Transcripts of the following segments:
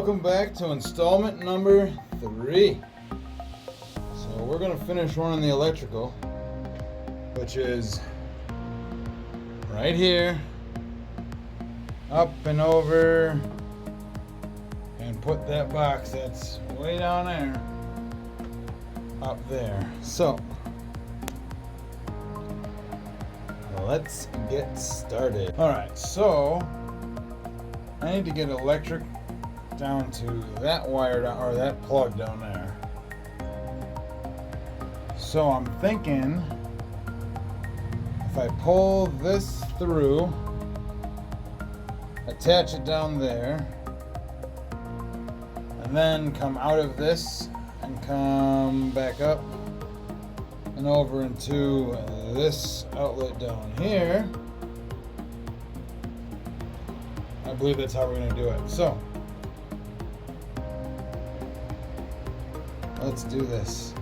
welcome back to installment number 3. So we're going to finish running the electrical, which is right here, up and over, and put that box that's way down there up there. So let's get started. Alright, so I need to get electric down to that wire down, or that plug down there. So I'm thinking if I pull this through, attach it down there, and then come out of this and come back up and over into this outlet down here. I believe that's how we're going to do it. So let's do this.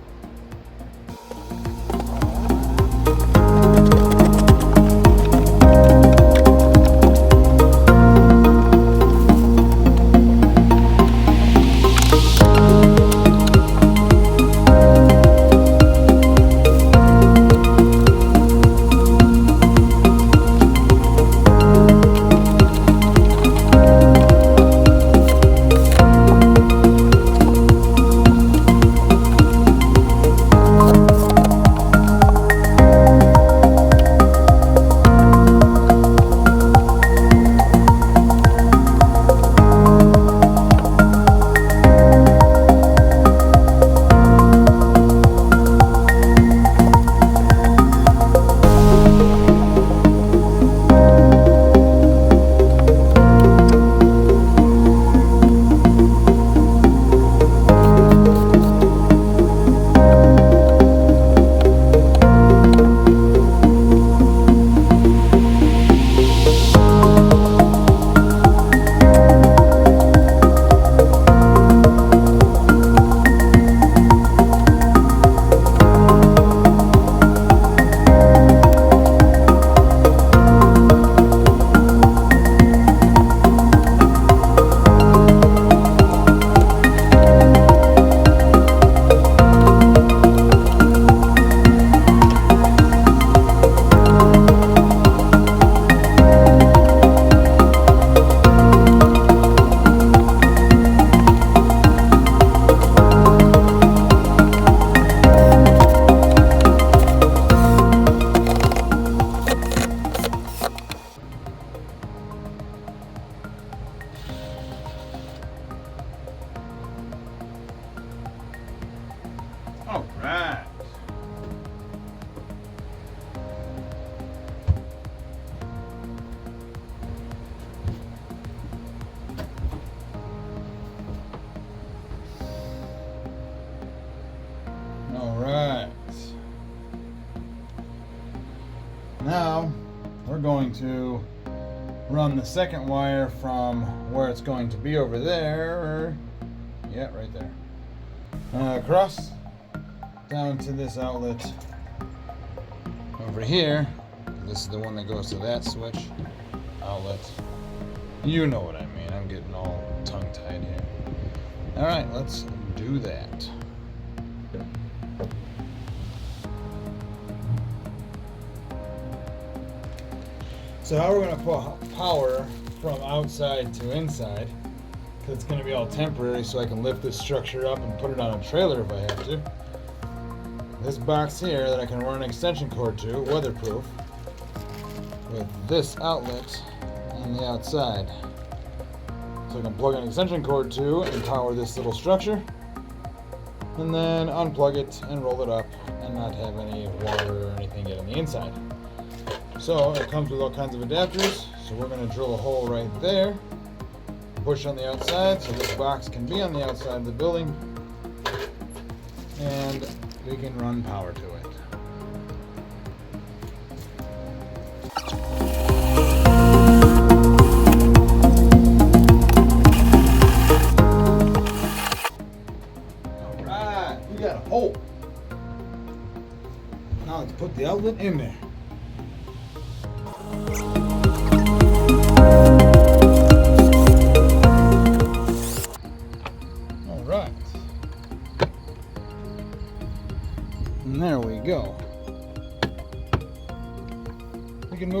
All right. All right. Now we're going to run the second wire from where it's going to be over there. Yeah, right there. Across down to this outlet over here. This is the one that goes to that switch outlet. You know what I mean. I'm getting all tongue-tied here. All right, let's do that. So how we're going to put power from outside to inside, because it's going to be all temporary, so I can lift this structure up and put it on a trailer if I have to. This box here that I can run an extension cord to, weatherproof, with this outlet on the outside. So I can plug an extension cord to and power this little structure, and then unplug it and roll it up and not have any water or anything get on the inside. So it comes with all kinds of adapters, so we're going to drill a hole right there, push on the outside so this box can be on the outside of the building, and we can run power to it. Alright, we got a hole. Now let's put the outlet in there.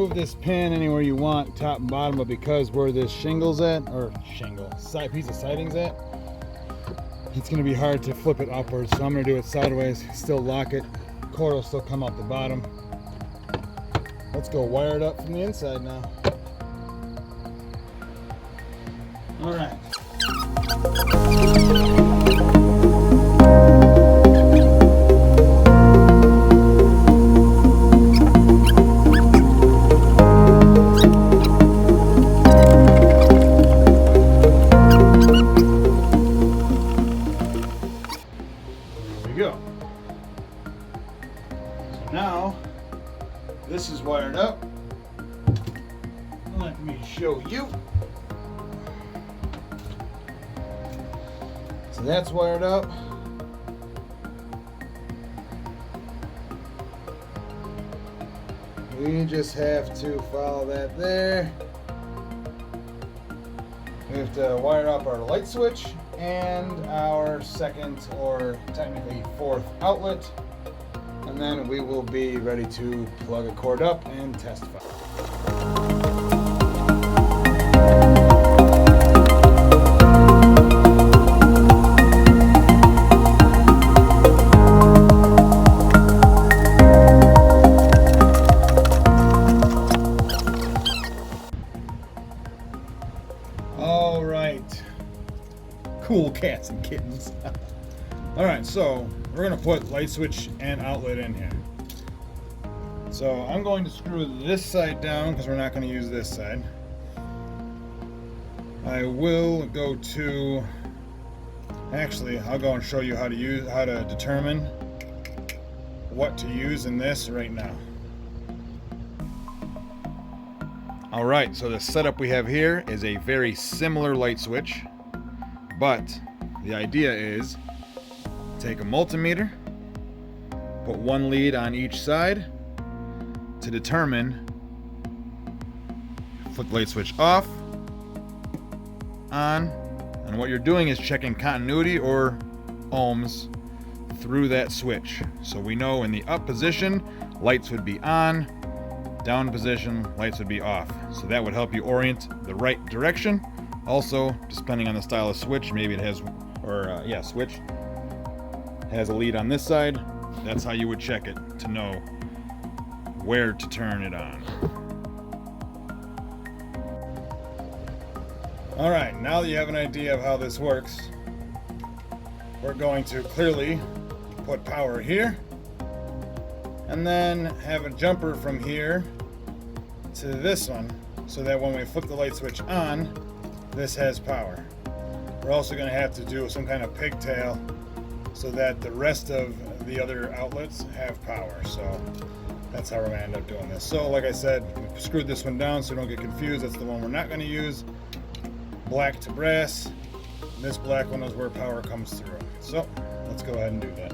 move this pin anywhere you want, top and bottom, but because where this shingle's at, or piece of siding's at, it's going to be hard to flip it upwards. So I'm going to do it sideways, still lock it. Cord will still come out the bottom. Let's go wire it up from the inside now. All right. Go. So now this is wired up. Let me show you. So that's wired up. We just have to follow that there. We have to wire up our light switch and our second, or technically fourth, outlet, and then we will be ready to plug a cord up and test fire. All right. Cool cats and kittens. All right, so we're gonna put light switch and outlet in here. So I'm going to screw this side down because we're not going to use this side. I will go to, actually I'll go and show you how to determine what to use in this right now. All right, so the setup we have here is a very similar light switch. But the idea is take a multimeter, put one lead on each side to determine, flip the light switch off, on, and what you're doing is checking continuity or ohms through that switch. So we know in the up position, lights would be on, down position, lights would be off. So that would help you orient the right direction. Also, depending on the style of switch, maybe it has, switch has a lead on this side. That's how you would check it to know where to turn it on. All right, now that you have an idea of how this works, we're going to clearly put power here and then have a jumper from here to this one so that when we flip the light switch on, this has power. We're also going to have to do some kind of pigtail so that the rest of the other outlets have power. So that's how we're going to end up doing this. So like I said, we screwed this one down so don't get confused. That's the one we're not going to use. Black to brass. This black one is where power comes through. So let's go ahead and do that.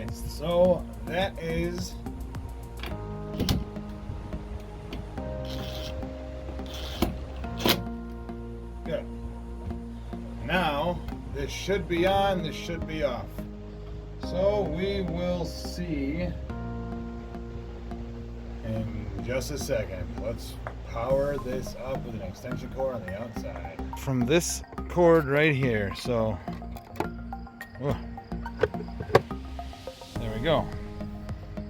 right, so that is good. Now, this should be on, this should be off. So we will see in just a second. Let's power this up with an extension cord on the outside. From this cord right here, so whoa, there we go.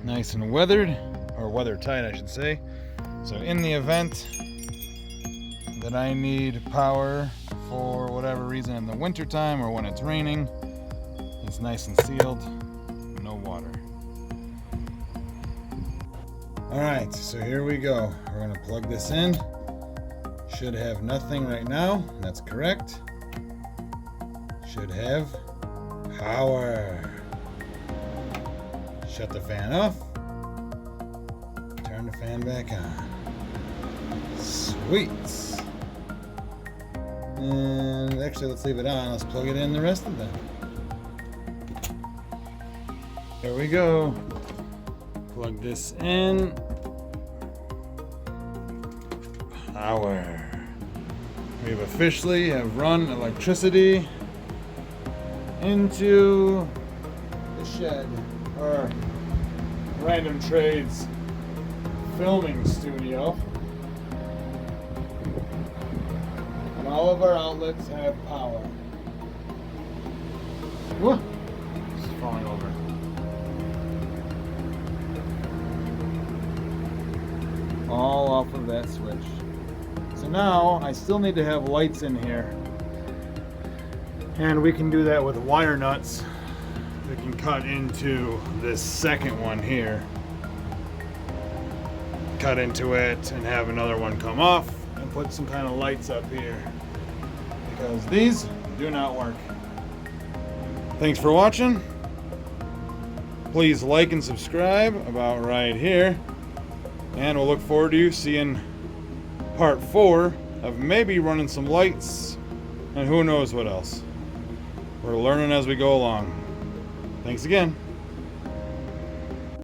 Nice and weathered, or weather tight I should say. So in the event that I need power for whatever reason in the winter time or when it's raining, it's nice and sealed, no water. Alright, so here we go. We're going to plug this in. Should have nothing right now. That's correct. Should have power. Shut the fan off. Turn the fan back on. Sweet. And actually, let's leave it on. Let's plug it in the rest of them. There we go. Plug this in. Power. We have officially run electricity into the shed, or Random Trades filming studio. And all of our outlets have power. Whoa! This is falling over. All off of that switch. So now I still need to have lights in here, and we can do that with wire nuts. We can cut into this second one here, cut into it and have another one come off and put some kind of lights up here, because these do not work. Thanks for watching. Please like and subscribe about right here. And we'll look forward to you seeing part 4 of maybe running some lights and who knows what else. We're learning as we go along. Thanks again.